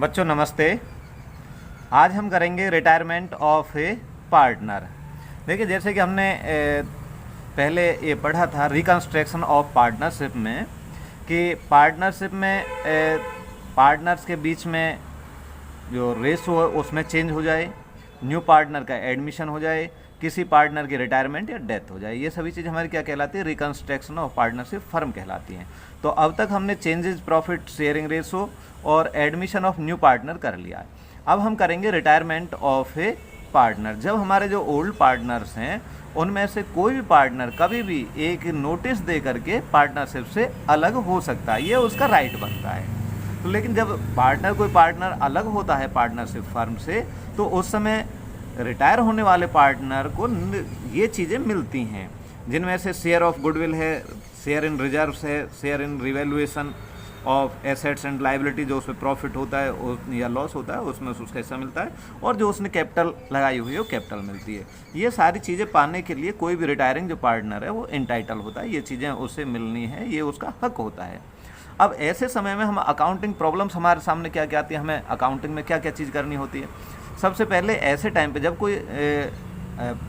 बच्चों नमस्ते। आज हम करेंगे रिटायरमेंट ऑफ ए पार्टनर। देखिए, जैसे कि हमने पहले ये पढ़ा था रिकंस्ट्रक्शन ऑफ पार्टनरशिप में कि पार्टनरशिप में पार्टनर्स के बीच में जो रेशो है उसमें चेंज हो जाए, न्यू पार्टनर का एडमिशन हो जाए, किसी पार्टनर की रिटायरमेंट या डेथ हो जाए, ये सभी चीज़ हमारी क्या कहलाती है? रिकंस्ट्रक्शन ऑफ पार्टनरशिप फर्म कहलाती हैं। तो अब तक हमने चेंजेस प्रॉफिट शेयरिंग रेशो और एडमिशन ऑफ न्यू पार्टनर कर लिया है। अब हम करेंगे रिटायरमेंट ऑफ ए पार्टनर। जब हमारे जो ओल्ड पार्टनर्स हैं उनमें से कोई भी पार्टनर कभी भी एक नोटिस दे करके पार्टनरशिप से अलग हो सकता है, ये उसका राइट बनता है। तो लेकिन जब कोई पार्टनर अलग होता है पार्टनरशिप फर्म से, तो उस समय रिटायर होने वाले पार्टनर को ये चीज़ें मिलती हैं, जिनमें से शेयर ऑफ गुडविल है, शेयर इन रिजर्व्स है, share in revaluation of assets and liability, जो उसमें प्रॉफिट होता है या लॉस होता है उसमें उसका हिस्सा मिलता है, और जो उसने कैपिटल लगाई हुई है वो कैपिटल मिलती है। ये सारी चीज़ें पाने के लिए कोई भी रिटायरिंग जो पार्टनर है वो इंटाइटल होता है, ये चीज़ें उससे मिलनी है, ये उसका हक होता है। अब ऐसे समय में हम अकाउंटिंग प्रॉब्लम्स हमारे सामने क्या क्या आती है, हमें अकाउंटिंग में क्या क्या चीज़ करनी होती है। सबसे पहले ऐसे टाइम पे जब कोई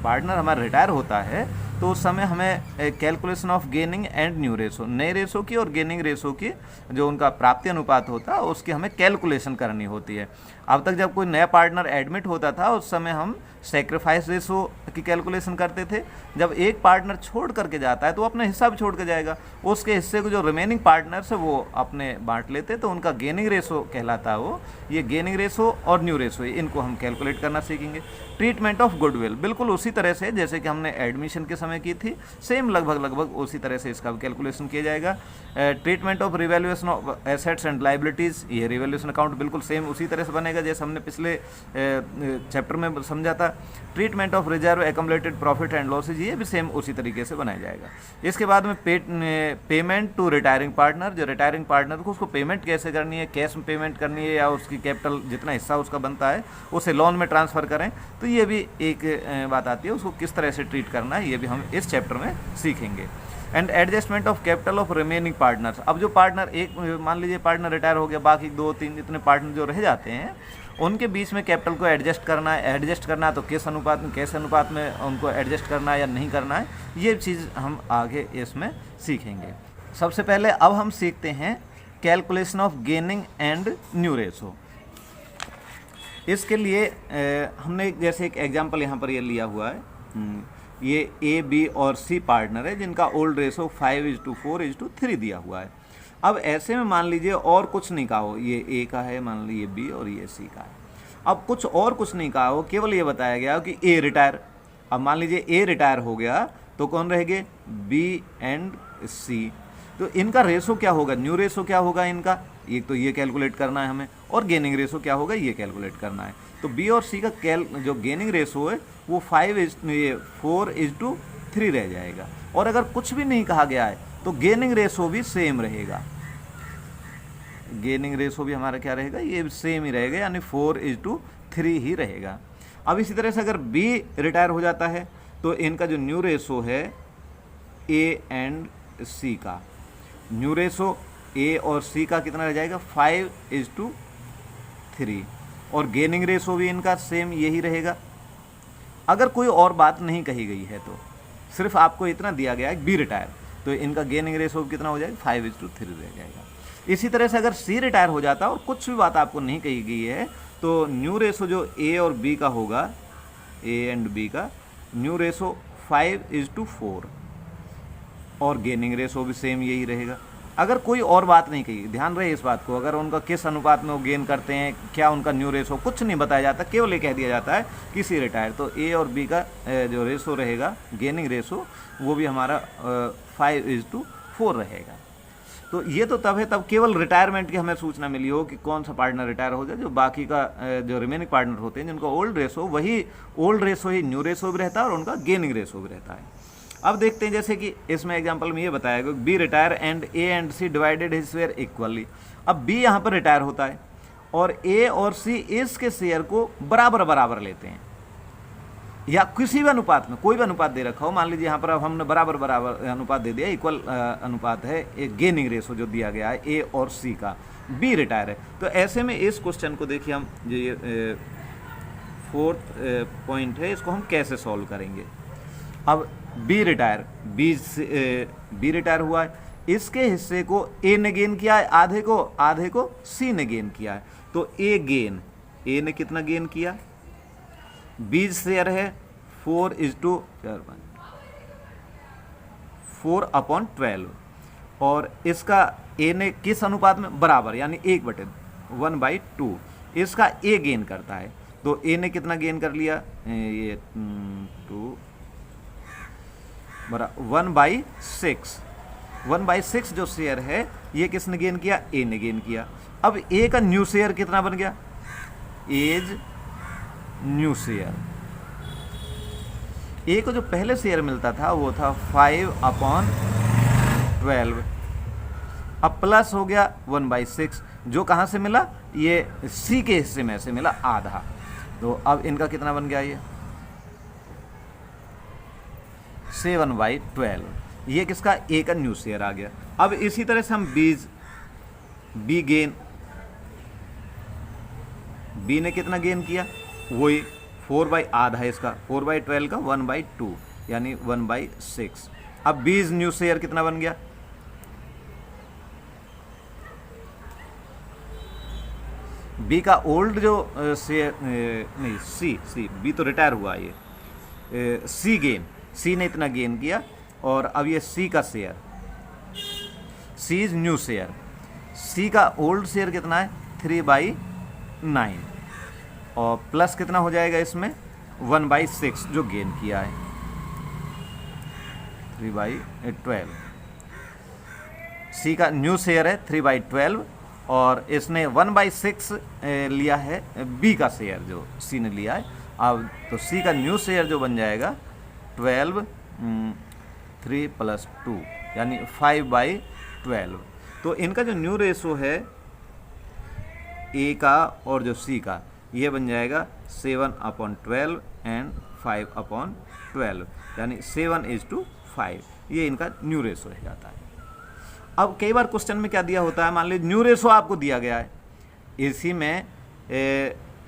पार्टनर हमारा रिटायर होता है तो उस समय हमें calculation of gaining and new ratio, नए रेशो की और गेनिंग रेशो की जो उनका प्राप्ति अनुपात होता है उसकी हमें कैलकुलेशन करनी होती है। अब तक जब कोई नया पार्टनर एडमिट होता था उस समय हम सेक्रीफाइस रेशो की कैलकुलेशन करते थे। जब एक पार्टनर छोड़ करके जाता है तो अपना हिस्सा भी छोड़ के जाएगा, उसके हिस्से को जो रिमेनिंग पार्टनर्स है वो अपने बांट लेते, तो उनका गेनिंग रेशो कहलाता है वो। ये गेनिंग रेशो और न्यू रेशो इनको हम कैलकुलेट करना सीखेंगे। ट्रीटमेंट ऑफ गुडविल बिल्कुल उसी तरह से जैसे कि हमने एडमिशन के समय की थी, सेम लगभग उसी तरह से इसका कैलकुलेशन किया जाएगा। Treatment of revaluation of assets and liabilities, ये रिवैल्यूएशन अकाउंट बिल्कुल सेम उसी तरह से बनेगा जैसे हमने पिछले चैप्टर में समझा था। Treatment of reserve accumulated profit and losses, ये भी सेम उसी तरीके से बनाया जाएगा। इसके बाद में पेमेंट टू रिटायरिंग पार्टनर, जो रिटायरिंग पार्टनर को उसको पेमेंट कैसे करनी है, कैश में पेमेंट करनी है या उसकी कैपिटल जितना हिस्सा उसका बनता है उसे लोन में ट्रांसफ़र करें, तो ये भी एक बात आती है, उसको किस तरह से ट्रीट करना है ये भी हम इस चैप्टर में सीखेंगे। And adjustment of capital of remaining partners, अब जो पार्टनर एक मान लीजिए पार्टनर रिटायर हो गया, बाकी 2-3 जितने पार्टनर जो रह जाते हैं उनके बीच में कैपिटल को एडजस्ट करना है तो किस अनुपात में, कैसे अनुपात में उनको एडजस्ट करना है या नहीं करना है, ये चीज़ हम आगे इसमें सीखेंगे। सबसे पहले अब हम सीखते हैं calculation of gaining and new ratio. इसके लिए हमने जैसे एक एग्जांपल यहाँ पर ये लिया हुआ है, ये ए बी और सी पार्टनर है जिनका ओल्ड रेशो 5:4:3 दिया हुआ है। अब ऐसे में मान लीजिए और कुछ नहीं कहा हो, ये ए का है, मान लीजिए बी और ये सी का है। अब कुछ नहीं कहा हो, केवल ये बताया गया हो कि ए रिटायर। अब मान लीजिए ए रिटायर हो गया तो कौन रहेंगे? बी एंड सी। तो इनका रेशो क्या होगा, न्यू रेशो क्या होगा इनका, एक तो ये कैलकुलेट करना है हमें, और गेनिंग रेशो क्या होगा ये कैलकुलेट करना है। तो बी और सी का जो गेनिंग रेशो है वो 4:3 रह जाएगा। और अगर कुछ भी नहीं कहा गया है तो गेनिंग रेशो भी सेम रहेगा, गेनिंग रेशो भी हमारा क्या रहेगा, ये सेम ही रहेगा, यानी 4:3 ही रहेगा। अब इसी तरह से अगर बी रिटायर हो जाता है तो इनका जो न्यू रेशो है ए एंड सी का, न्यू रेशो ए और सी का कितना रह जाएगा? 5:3। और गेनिंग रेशो भी इनका सेम यही रहेगा। अगर कोई और बात नहीं कही गई है तो सिर्फ आपको इतना दिया गया है बी रिटायर, तो इनका गेनिंग रेशो कितना हो जाएगा? 5:3 रह जाएगा। इसी तरह से अगर सी रिटायर हो जाता है और कुछ भी बात आपको नहीं कही गई है तो न्यू रेशो जो ए और बी का होगा, ए एंड बी का न्यू रेशो 5:4 और गेनिंग रेशो भी सेम यही रहेगा। अगर कोई और बात नहीं कही, ध्यान रहे इस बात को, अगर उनका किस अनुपात में वो गेन करते हैं, क्या उनका न्यू रेशो, कुछ नहीं बताया जाता, केवल ये कह दिया जाता है कि सी रिटायर, तो ए और बी का जो रेशो रहेगा गेनिंग रेशो वो भी हमारा 5:4 रहेगा। तो ये तो तब है तब केवल रिटायरमेंट की हमें सूचना मिली हो कि कौन सा पार्टनर रिटायर हो जाए, जो बाकी का जो रिमेनिंग पार्टनर होते हैं जिनका ओल्ड रेशो, वही ओल्ड रेशो ही न्यू रेशो भी रहता है और उनका गेनिंग रेशो भी रहता है। अब देखते हैं जैसे कि इसमें एग्जांपल में ये बताया गया B retire and A and C divided his share equally. अब बी यहाँ पर रिटायर होता है और ए और सी इसके शेयर को बराबर लेते हैं। या किसी भी अनुपात में, कोई भी अनुपात दे रखा हो, मान लीजिए यहाँ पर अब हमने बराबर बराबर अनुपात दे दिया, इक्वल अनुपात है, एक गेनिंग रेशो जो दिया गया है ए और सी का, बी रिटायर है, तो ऐसे में इस क्वेश्चन को देखिए हम, जो ये फोर्थ पॉइंट है, इसको हम कैसे सॉल्व करेंगे। अब बी रिटायर, बी रिटायर हुआ है, इसके हिस्से को ए ने गेन किया है, आधे को सी ने गेन किया है, तो ए ने कितना गेन किया, बीज शेयर है 4/12 और इसका ए ने किस अनुपात में, बराबर, यानी 1/2 इसका ए गेन करता है, तो ए ने कितना गेन कर लिया, ये 2 बराबर 1/6 जो शेयर है ये किसने गेन किया, ए ने गेन किया। अब ए का न्यू शेयर कितना बन गया, एज न्यू शेयर, ए को जो पहले शेयर मिलता था वो था 5/12, अब प्लस हो गया 1/6, जो कहाँ से मिला, ये सी के हिस्से में से मिला आधा, तो अब इनका कितना बन गया, ये 7/12, ये किसका, ए का न्यू शेयर आ गया। अब इसी तरह से हम बी ने कितना गेन किया, वही 4/आधा है इसका, 4/12 का 1/2 यानी 1/6। अब बीज न्यू शेयर कितना बन गया, बी का ओल्ड जो शेयर, नहीं सी बी तो रिटायर हुआ, ये सी ने इतना गेन किया, और अब ये सी का share, C is new share, C का ओल्ड शेयर कितना है 3/9 और प्लस कितना हो जाएगा इसमें 1/6 जो गेन किया है 3/12, सी का न्यू शेयर है 3/12 और इसने 1/6 लिया है बी का शेयर जो सी ने लिया है। अब तो सी का न्यू शेयर जो बन जाएगा 12 3 + 2 यानी 5/12। तो इनका जो न्यू रेशो है ए का और जो सी का, ये बन जाएगा 7/12 एंड 5/12 यानी 7:5, ये इनका न्यू रेशो हो जाता है। अब कई बार क्वेश्चन में क्या दिया होता है, मान लीजिए न्यू रेशो आपको दिया गया है, इसी में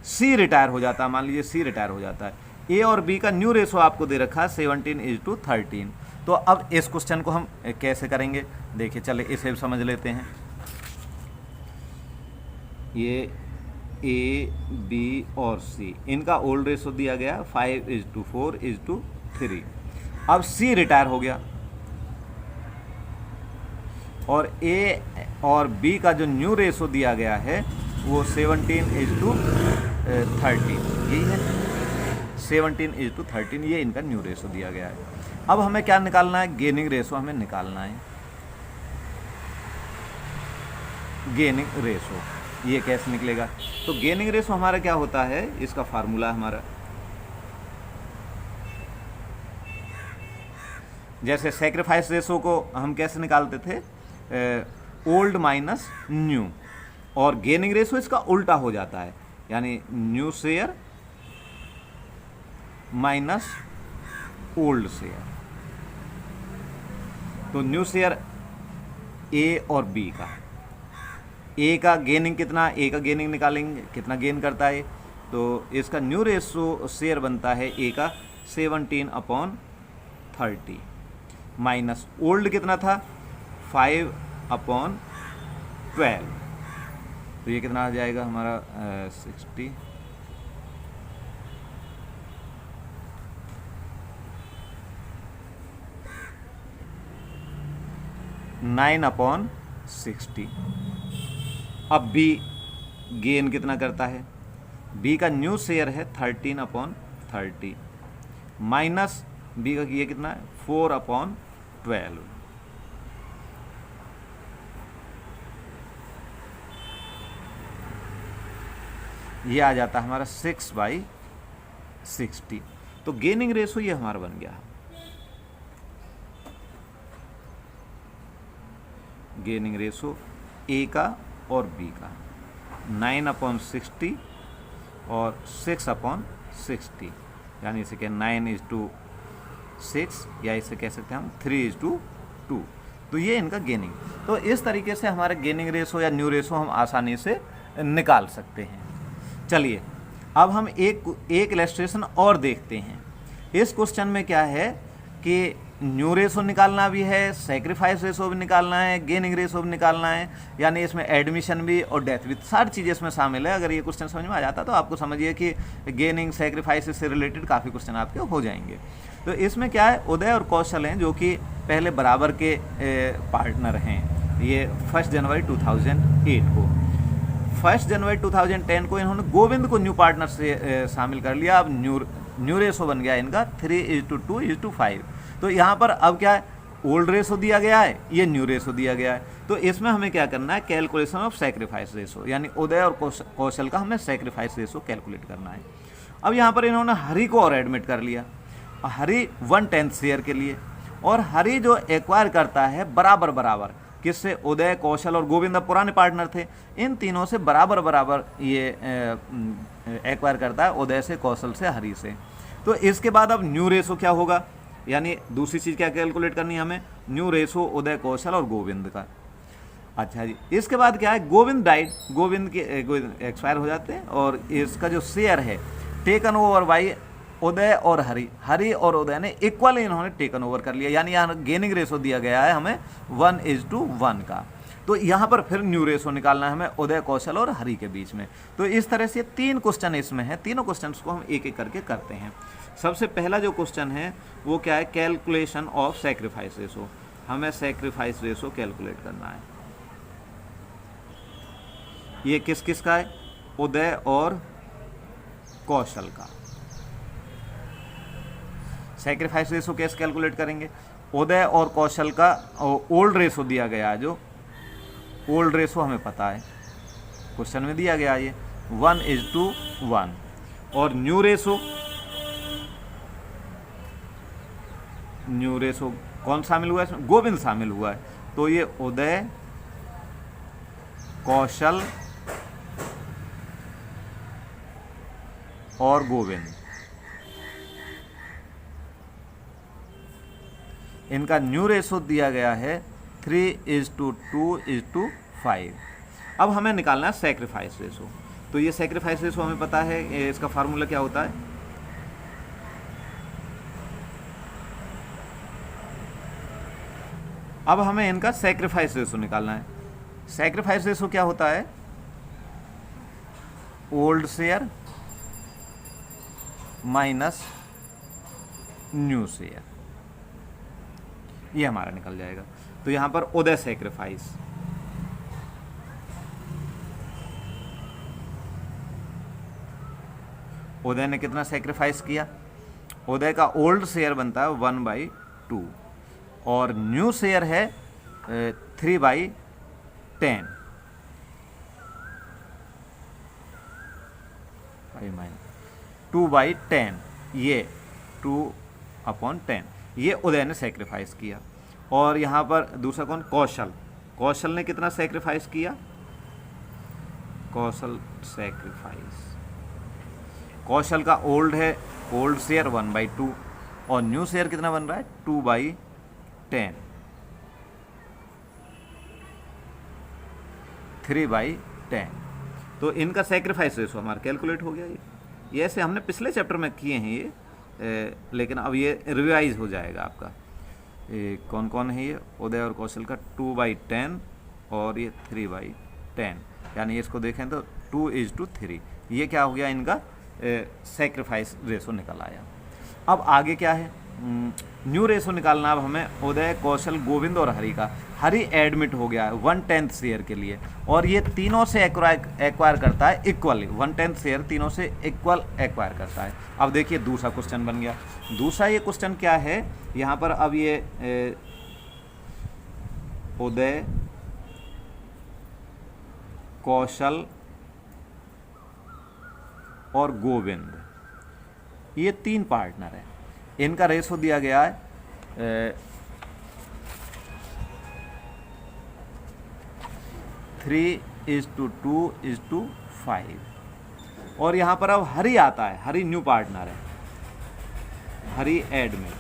सी रिटायर हो जाता है, मान लीजिए सी रिटायर हो जाता है, ए और बी का न्यू रेशो आपको दे रखा है 17:13। तो अब इस क्वेश्चन को हम कैसे करेंगे, देखिए चले इसे भी समझ लेते हैं। ये ए बी और सी इनका ओल्ड रेशो दिया गया 5:4:3। अब सी रिटायर हो गया और ए और बी का जो न्यू रेशो दिया गया है वो 17:13, यही है 17:13, ये इनका न्यू रेशो दिया गया है। अब हमें क्या निकालना है, गेनिंग रेशो हमें निकालना है। गेनिंग रेशो ये कैसे निकलेगा, तो गेनिंग रेशो हमारा क्या होता है, इसका फार्मूला हमारा, जैसे सेक्रीफाइस रेशो को हम कैसे निकालते थे, ओल्ड माइनस न्यू, और गेनिंग रेशो इसका उल्टा हो जाता है, यानी new share minus old share. तो न्यू शेयर ए और बी का, ए का गेनिंग कितना, ए का गेनिंग निकालेंगे कितना गेन करता है, तो इसका न्यू रेशो शेयर बनता है ए का 17/30 माइनस ओल्ड कितना था 5/12, तो ये कितना आ जाएगा हमारा 60 9/60। अब बी गेन कितना करता है, बी का न्यू शेयर है 13/30 माइनस बी का ये कितना है 4/12, ये आ जाता है हमारा 6/60। तो गेनिंग रेशो ये हमारा बन गया, गेनिंग रेशो ए का और बी का 9/60 और 6/60 यानी इसे कह 9:6 या इसे कह सकते हैं हम 3:2। तो ये इनका गेनिंग। तो इस तरीके से हमारे गेनिंग रेशो या न्यू रेशो हम आसानी से निकाल सकते हैं। चलिए अब हम एक इलस्ट्रेशन और देखते हैं। इस क्वेश्चन में क्या है कि न्यू रेशो निकालना भी है, सेक्रीफाइस रेशो भी निकालना है, गेनिंग रेशो भी निकालना है, यानी इसमें एडमिशन भी और डेथ भी सारी चीज़ें इसमें शामिल है। अगर ये क्वेश्चन समझ में आ जाता तो आपको समझिए कि गेनिंग सेक्रीफाइस से रिलेटेड काफ़ी क्वेश्चन आपके हो जाएंगे। तो इसमें क्या है, उदय और कौशल हैं जो कि पहले बराबर के पार्टनर हैं। ये 1 जनवरी 2008 को, 1 जनवरी 2010 को इन्होंने गोविंद को न्यू पार्टनर से शामिल कर लिया। अब न्यू रेशो बन गया इनका 3:2:5। तो यहाँ पर अब क्या है, ओल्ड रेशो दिया गया है, ये न्यू रेशो दिया गया है। तो इसमें हमें क्या करना है, कैलकुलेशन ऑफ सेक्रीफाइस रेशो, यानी उदय और कौशल का हमें सेक्रीफाइस रेशो कैलकुलेट करना है। अब यहाँ पर इन्होंने हरि को और एडमिट कर लिया, हरि 1/10 शेयर के लिए, और हरि जो एक्वायर करता है बराबर बराबर किससे, उदय, कौशल और गोविंद अब पुराने पार्टनर थे, इन तीनों से बराबर बराबर ये एक्वायर करता है, उदय से, कौशल से, हरि से। तो इसके बाद अब न्यू रेशो क्या होगा, यानी दूसरी चीज़ क्या कैलकुलेट करनी है हमें, न्यू रेशो उदय, कौशल और गोविंद का। अच्छा जी, इसके बाद क्या है, गोविंद डाइड, गोविंद के एक्सपायर हो जाते हैं, और इसका जो शेयर है टेकन ओवर बाई उदय और हरि, हरि और उदय ने इक्वल इन्होंने टेकन ओवर कर लिया, यानी यहाँ गेनिंग रेशो दिया गया है हमें 1:1 का। तो यहाँ पर फिर न्यू रेशो निकालना है हमें उदय, कौशल और हरि के बीच में। तो इस तरह से 3 क्वेश्चन इसमें है, तीनों क्वेश्चन को हम एक एक करके करते हैं। सबसे पहला जो क्वेश्चन है वो क्या है, कैलकुलेशन ऑफ सेक्रीफाइस रेशो। हमें सेक्रीफाइस रेशो कैलकुलेट करना है। ये किस किस का है, उदय और कौशल का। सेक्रीफाइस रेशो कैसे कैलकुलेट करेंगे, उदय और कौशल का ओल्ड रेशो दिया गया है, जो ओल्ड रेशो हमें पता है, क्वेश्चन में दिया गया ये 1:1, और न्यू रेशो कौन शामिल हुआ है इसमें, गोविंद शामिल हुआ है। तो ये उदय, कौशल और गोविंद, इनका न्यू रेशो दिया गया है 3:2:5। अब हमें निकालना है सेक्रीफाइस रेशो। तो ये सेक्रीफाइस रेशो हमें पता है, इसका फार्मूला क्या होता है, अब हमें इनका सेक्रीफाइस रेशो निकालना है। सेक्रीफाइस रेशो क्या होता है, old share minus new share, ये हमारा निकल जाएगा। तो यहां पर उदय सेक्रीफाइस, उदय ने कितना सेक्रीफाइस किया, उदय का ओल्ड शेयर बनता है 1/2 और न्यू शेयर है 3/10, 2/10, ये 2/10 ये उदय ने सेक्रीफाइस किया। और यहाँ पर दूसरा कौन, कौशल, कौशल ने कितना सेक्रीफाइस किया, कौशल सेक्रीफाइस, कौशल का ओल्ड है, ओल्ड शेयर 1/2 और न्यू शेयर कितना बन रहा है 2/10, 3/10। तो इनका सेक्रीफाइस रेशो हमारा कैलकुलेट हो गया। ये ऐसे हमने पिछले चैप्टर में किए हैं ये, लेकिन अब ये रिवाइज हो जाएगा आपका। कौन कौन है ये, उदय और कौशल का 2/10 और ये 3/10, यानी इसको देखें तो 2:3। ये क्या हो गया, इनका सेक्रीफाइस रेशो निकल आया। अब आगे क्या है, न्यू रेशो निकालना। अब हमें उदय, कौशल, गोविंद और हरि का। हरि एडमिट हो गया है 1/10 शेयर के लिए, और ये तीनों से एक्वायर करता है इक्वली, 1/10 शेयर तीनों से इक्वल एक्वायर करता है। अब देखिए दूसरा क्वेश्चन बन गया। दूसरा ये क्वेश्चन क्या है, यहाँ पर अब ये उदय, कौशल और गोविंद, ये 3 पार्टनर हैं, इनका रेशो दिया गया है 3:2:5। और यहाँ पर अब हरि आता है, हरि न्यू पार्टनर है, हरी एडमिट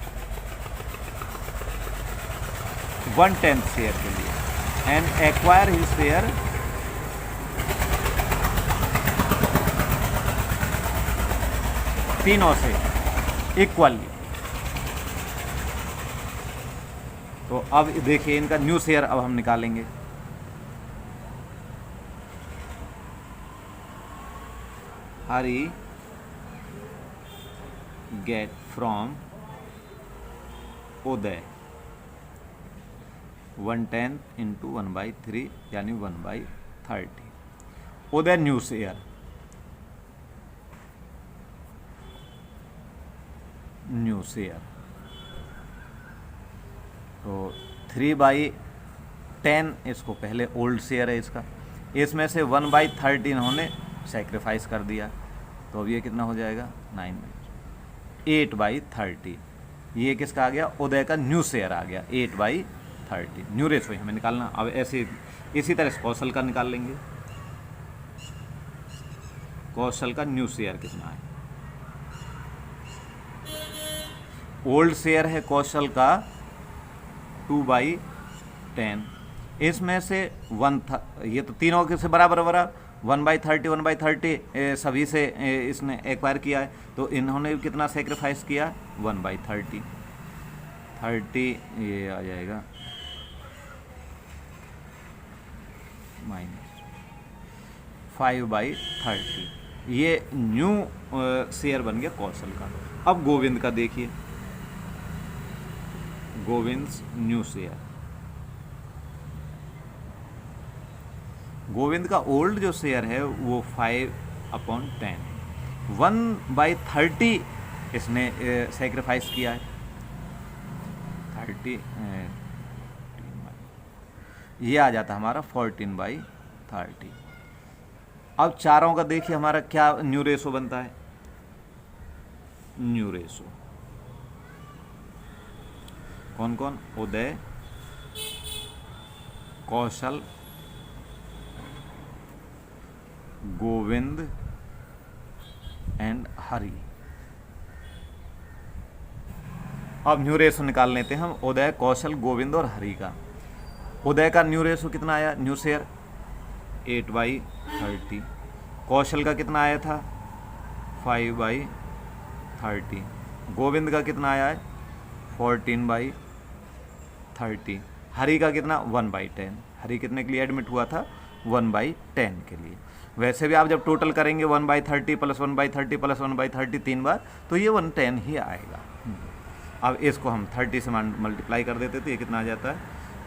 1/10 शेयर के लिए एंड एक्वायर हिज शेयर तीनों से इक्वली। तो अब देखिए इनका न्यू शेयर अब हम निकालेंगे। हरी गेट फ्रॉम उदय 1/10 इंटू 1/3 यानी 1/30। उदय न्यू शेयर तो 3/10 इसको पहले ओल्ड शेयर है इसका, इसमें से 1/30 इन्होंने सेक्रीफाइस कर दिया, तो अब ये कितना हो जाएगा 8/30। ये किसका आ गया, उदय का न्यू शेयर आ गया 8/30। न्यू रेशो हमें निकालना। अब ऐसे इसी तरह कौशल का निकाल लेंगे। कौशल का न्यू शेयर कितना है, ओल्ड शेयर है कौशल का 2/10, इसमें से ये तो तीनों के से बराबर 1/30 1/30 सभी से इसने एक्वायर किया है, तो इन्होंने कितना सेक्रीफाइस किया 1/30। 30 ये आ जाएगा -5/30। ये न्यू शेयर बन गया कौशल का। अब गोविंद का देखिए, गोविंद न्यू शेयर, गोविंद का ओल्ड जो शेयर है वो 5/10, 1/30 इसने सेक्रीफाइस किया है 30, ये आ जाता हमारा 14/30। अब चारों का देखिए हमारा क्या न्यू रेशो बनता है। न्यू रेशो कौन कौन, उदय, कौशल, गोविंद एंड हरि। अब न्यू रेशो निकाल लेते हैं हम उदय, कौशल, गोविंद और हरि का। उदय का न्यू रेशो कितना आया, न्यू शेयर 8/30। कौशल का कितना आया था 5/30। गोविंद का कितना आया है 14/30। हरि का कितना 1/10। हरि कितने के लिए एडमिट हुआ था 1/10 के लिए। वैसे भी आप जब टोटल करेंगे 1/30 + 1/30 + 1/30 3 बार, तो ये 110 ही आएगा। अब इसको हम 30 से मल्टीप्लाई कर देते, तो ये कितना आ जाता है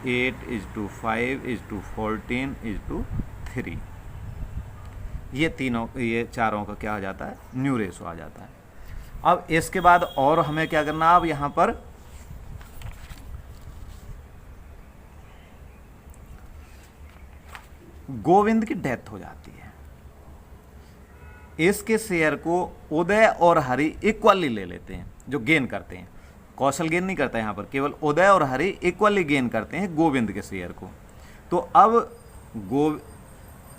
8:5:14:3। ये तीनों, ये चारों का क्या आ जाता है न्यू रेशो आ जाता है। अब इसके बाद और हमें क्या करना, अब यहाँ पर गोविंद की डेथ हो जाती है, इसके शेयर को उदय और हरि इक्वली ले लेते हैं, जो गेन करते हैं। कौशल गेन नहीं करता है यहाँ पर, केवल उदय और हरि इक्वली गेन करते हैं गोविंद के शेयर को। तो अब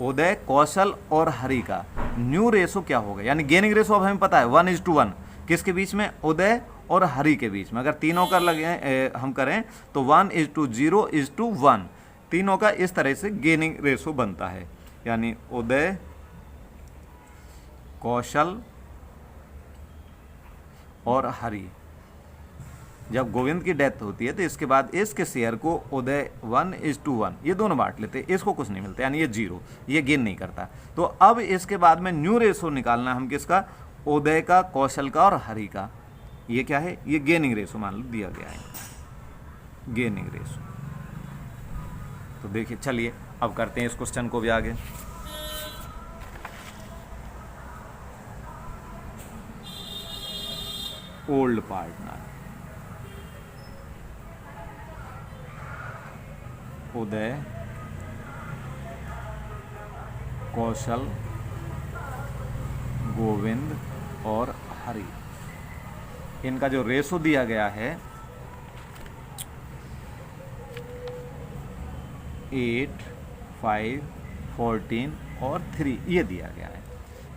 उदय, कौशल और हरि का न्यू रेशो क्या होगा, यानी गेनिंग रेशो अब हमें पता है 1:1 किसके बीच में, उदय और हरि के बीच में। अगर तीनों का लगे हम करें तो 1:0:1 तीनों का इस तरह से गेनिंग रेशो बनता है। यानी उदय, कौशल और हरि, जब गोविंद की डेथ होती है तो इसके बाद इसके शेयर को उदय 1:1 ये दोनों बांट लेते हैं, इसको कुछ नहीं मिलता, यानी ये 0, ये गेन नहीं करता। तो अब इसके बाद में न्यू रेशो निकालना हम किसका, उदय का, कौशल का और हरि का। ये क्या है, ये गेनिंग रेशो मान लो दिया गया है, गेनिंग रेशो। तो देखिए, चलिए अब करते हैं इस क्वेश्चन को भी आगे। ओल्ड पार्टनर, उदय, कौशल, गोविंद और हरि, इनका जो रेशो दिया गया है 8, 5, 14 और 3 ये दिया गया है।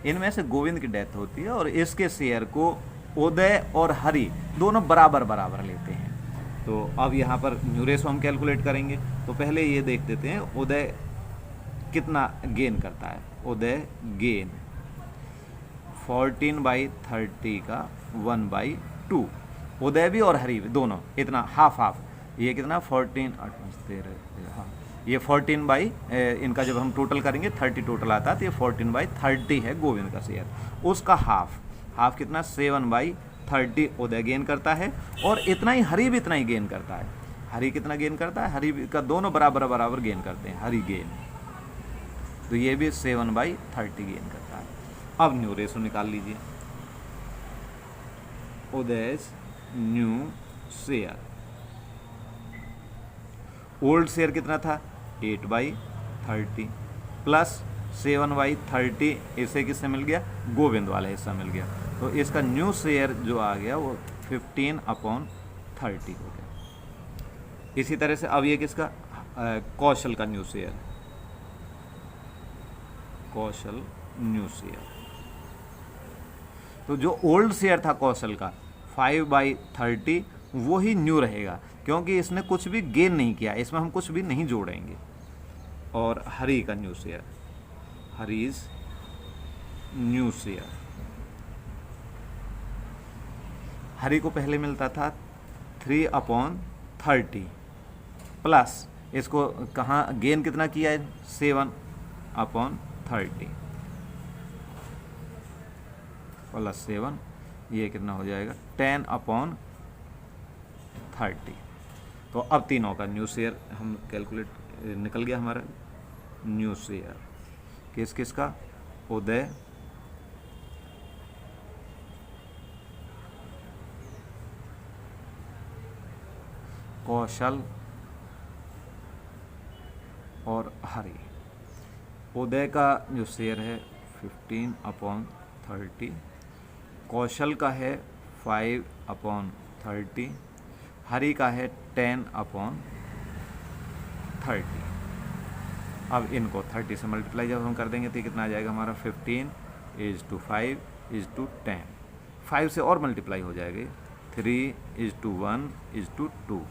इनमें से गोविंद की डेथ होती है और इसके शेयर को उदय और हरि दोनों बराबर बराबर लेते हैं। तो अब यहाँ पर न्यू रेशो हम कैलकुलेट करेंगे। तो पहले ये देख देते हैं उदय कितना गेन करता है। उदय गेन 14/30 का 1/2। उदय भी और हरि भी दोनों इतना हाफ हाफ। ये कितना 14 हाँ ये 14 बाई इनका जब हम टोटल करेंगे 30 टोटल आता है, तो ये 14/30 है गोविंद का शेयर। उसका हाफ कितना 7/30 उदय गेन करता है, और इतना ही हरि भी इतना ही गेन करता है। हरि कितना गेन करता है, हरि का दोनों बराबर बराबर गेन करते हैं हरि गेन। तो ये भी 7/30 गेन करता है। अब न्यू रेशो निकाल लीजिए। उदय न्यू शेयर, ओल्ड शेयर कितना था 8/30 प्लस 7/30 इसे किससे मिल गया, गोविंद वाला हिस्सा मिल गया। तो इसका न्यू शेयर जो आ गया वो 15/30 हो गया। इसी तरह से अब ये किसका, कौशल का न्यू शेयर, कौशल न्यू शेयर। तो जो ओल्ड शेयर था कौशल का 5/30 वो ही न्यू रहेगा, क्योंकि इसने कुछ भी गेन नहीं किया, इसमें हम कुछ भी नहीं जोड़ेंगे। और हरि का new share, Hari's new share, Hari को पहले मिलता था 3/30 प्लस इसको कहाँ गेन कितना किया है 7/30 प्लस 7, ये कितना हो जाएगा 10/30। तो अब तीनों का न्यू शेयर हम कैलकुलेट निकल गया हमारा न्यू शेयर। किस किस का, उदय, कौशल और हरि। उदय का जो शेयर है 15/30, कौशल का है 5/30, हरि का है 10/30। अब इनको 30 से मल्टीप्लाई जब हम कर देंगे तो कितना आ जाएगा हमारा 15:5:10। 5 से और मल्टीप्लाई हो जाएगी 3:1:2।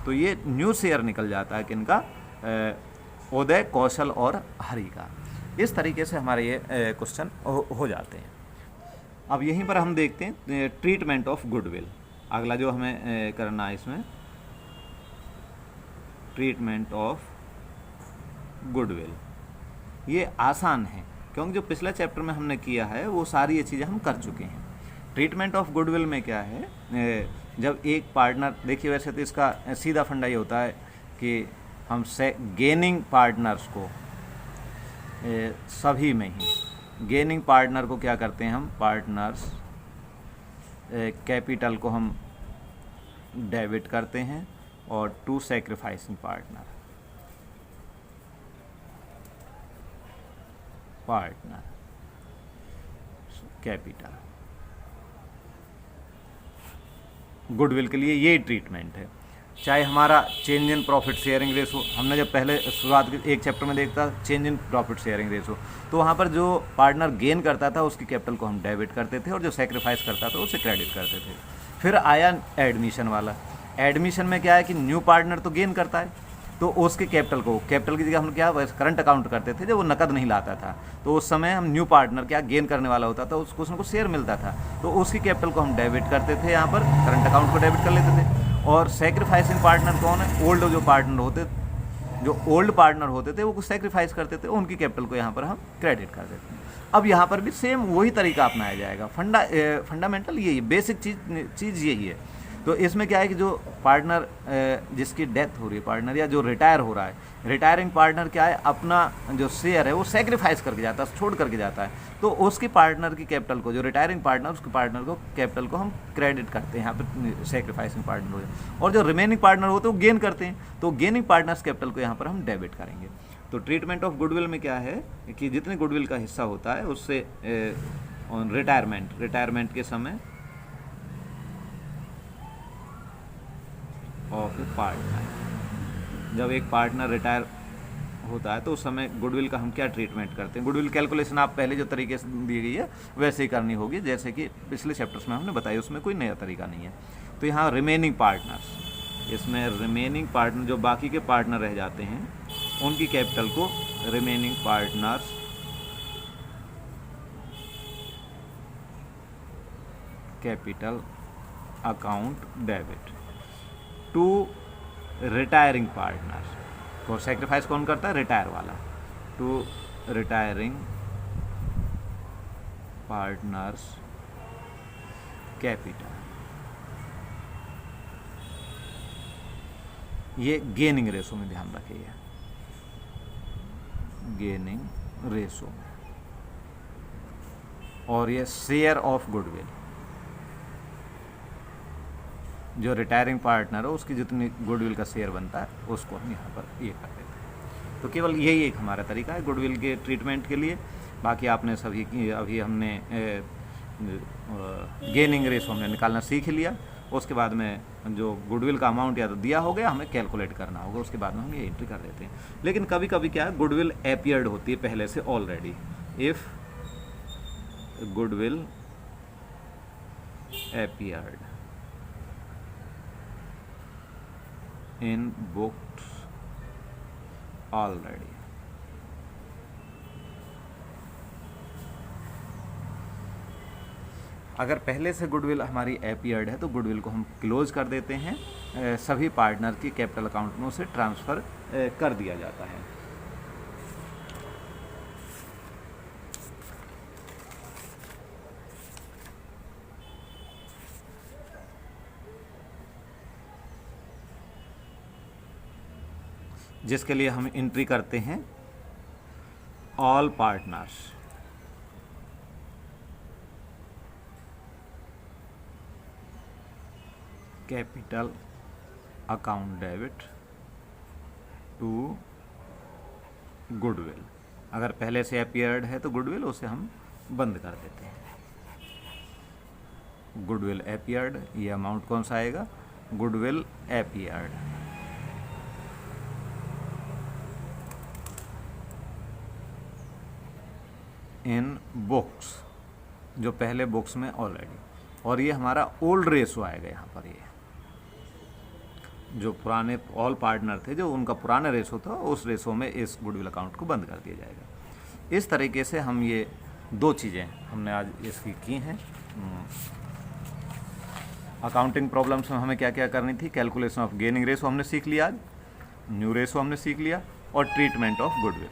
तो ये न्यू शेयर निकल जाता है किनका, उदय, कौशल और हरि का। इस तरीके से हमारे ये क्वेश्चन हो जाते हैं। अब यहीं पर हम देखते हैं ट्रीटमेंट ऑफ गुडविल। अगला जो हमें करना है इसमें ट्रीटमेंट ऑफ गुडविल। ये आसान है क्योंकि जो पिछले चैप्टर में हमने किया है वो सारी ये चीज़ें हम कर चुके हैं। ट्रीटमेंट ऑफ गुडविल में क्या है, जब एक पार्टनर, देखिए वैसे तो इसका सीधा फंडा ये होता है कि हम गेनिंग पार्टनर्स को सभी में ही गेनिंग पार्टनर को क्या करते हैं, हम पार्टनर्स कैपिटल को हम डेबिट करते हैं, और to sacrificing partner capital. Goodwill के लिए ये ट्रीटमेंट है। चाहे हमारा change in profit sharing ratio, हमने जब पहले शुरुआत के एक चैप्टर में देखता change in profit sharing ratio, तो वहाँ पर जो पार्टनर गेन करता था उसकी कैपिटल को हम डेबिट करते थे, और जो सैक्रिफाइस करता था उसे क्रेडिट करते थे। फिर आया एडमिशन वाला। एडमिशन में क्या है कि न्यू पार्टनर तो गेन करता है, तो उसके कैपिटल की जगह हम क्या करंट अकाउंट करते थे, जब वो नकद नहीं लाता था तो उस समय हम न्यू पार्टनर क्या गेन करने वाला होता था, उसको उसको शेयर मिलता था, तो उसकी कैपिटल को हम डेबिट करते थे, यहाँ पर करंट अकाउंट को डेबिट कर लेते थे। और सैक्रिफाइसिंग पार्टनर कौन है, ओल्ड जो ओल्ड पार्टनर होते थे वो कुछ सैक्रिफाइस करते थे, उनकी कैपिटल को यहाँ पर हम क्रेडिट कर देते हैं। अब यहाँ पर भी सेम वही तरीका अपनाया जाएगा। फंडामेंटल यही बेसिक चीज़ यही है। तो इसमें क्या है कि जो पार्टनर जिसकी डेथ हो रही है, पार्टनर या जो रिटायर हो रहा है, रिटायरिंग पार्टनर क्या है, अपना जो शेयर है वो सेक्रीफाइस करके जाता है, छोड़ करके जाता है, तो उसकी पार्टनर की कैपिटल को, जो रिटायरिंग पार्टनर उसके पार्टनर को कैपिटल को हम क्रेडिट करते हैं, यहाँ पर सेक्रीफाइसिंग पार्टनर हो जाए। और जो रिमेनिंग पार्टनर होते हैं वो गेन करते हैं, तो गेनिंग पार्टनर्स कैपिटल को यहाँ पर हम डेबिट करेंगे। तो ट्रीटमेंट ऑफ गुडविल में क्या है कि जितने गुडविल का हिस्सा होता है उससे रिटायरमेंट के समय ऑफ ए पार्टनर, जब एक पार्टनर रिटायर होता है तो उस समय गुडविल का हम क्या ट्रीटमेंट करते हैं। गुडविल कैलकुलेशन आप पहले जो तरीके से दी गई है वैसे ही करनी होगी जैसे कि पिछले चैप्टर्स में हमने बताया, उसमें कोई नया तरीका नहीं है। तो यहाँ रिमेनिंग पार्टनर्स, इसमें रिमेनिंग पार्टनर जो बाकी के पार्टनर रह जाते हैं उनकी कैपिटल को remaining partners capital account debit to retiring partner. तो सेक्रीफाइस कौन करता है? रिटायर वाला। To retiring partners capital. ये गेनिंग रेशो में ध्यान रखिए, गेनिंग रेशो में। और ये शेयर ऑफ गुडविल, जो रिटायरिंग पार्टनर हो उसकी जितनी गुडविल का शेयर बनता है उसको हम यहाँ पर ये कर देते हैं। तो केवल यही एक हमारा तरीका है गुडविल के ट्रीटमेंट के लिए। बाकी आपने सभी की अभी हमने गेनिंग रेशो हमने निकालना सीख लिया। उसके बाद में जो गुडविल का अमाउंट या तो दिया हो गया हमें कैलकुलेट करना होगा, उसके बाद में हम ये एंट्री कर देते हैं। लेकिन कभी कभी क्या है, गुडविल अपीयर्ड होती है पहले से already. If goodwill appeared in books already, अगर पहले से गुडविल हमारी अपीयर्ड है तो गुडविल को हम क्लोज कर देते हैं, सभी पार्टनर की कैपिटल अकाउंट में उसे ट्रांसफ़र कर दिया जाता है। जिसके लिए हम एंट्री करते हैं all partners capital account debit to goodwill. अगर पहले से अपीयर्ड है तो गुडविल उसे हम बंद कर देते हैं। गुडविल अपीयर्ड, ये अमाउंट कौन सा आएगा? गुडविल अपीयर्ड इन बुक्स, जो पहले बुक्स में ऑलरेडी। और ये हमारा ओल्ड रेशो आएगा यहाँ पर। ये जो पुराने ऑल पार्टनर थे जो उनका पुराना रेशो था उस रेशो में इस गुडविल अकाउंट को बंद कर दिया जाएगा। इस तरीके से हम ये दो चीज़ें हमने आज इसकी की हैं। अकाउंटिंग प्रॉब्लम्स में हमें क्या क्या करनी थी, कैलकुलेशन ऑफ गेनिंग रेशो हमने सीख लिया, आज न्यू रेशो हमने सीख लिया, और ट्रीटमेंट ऑफ गुडविल।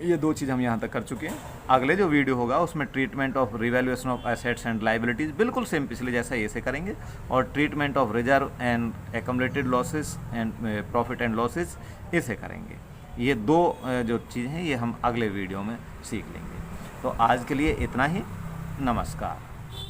ये दो चीज़ हम यहाँ तक कर चुके हैं। अगले जो वीडियो होगा उसमें treatment of revaluation of assets and liabilities बिल्कुल सेम पिछले जैसा ये से करेंगे, और treatment of reserve and accumulated losses and profit and losses इसे करेंगे। ये दो जो चीज़ हैं ये हम अगले वीडियो में सीख लेंगे। तो आज के लिए इतना ही। नमस्कार।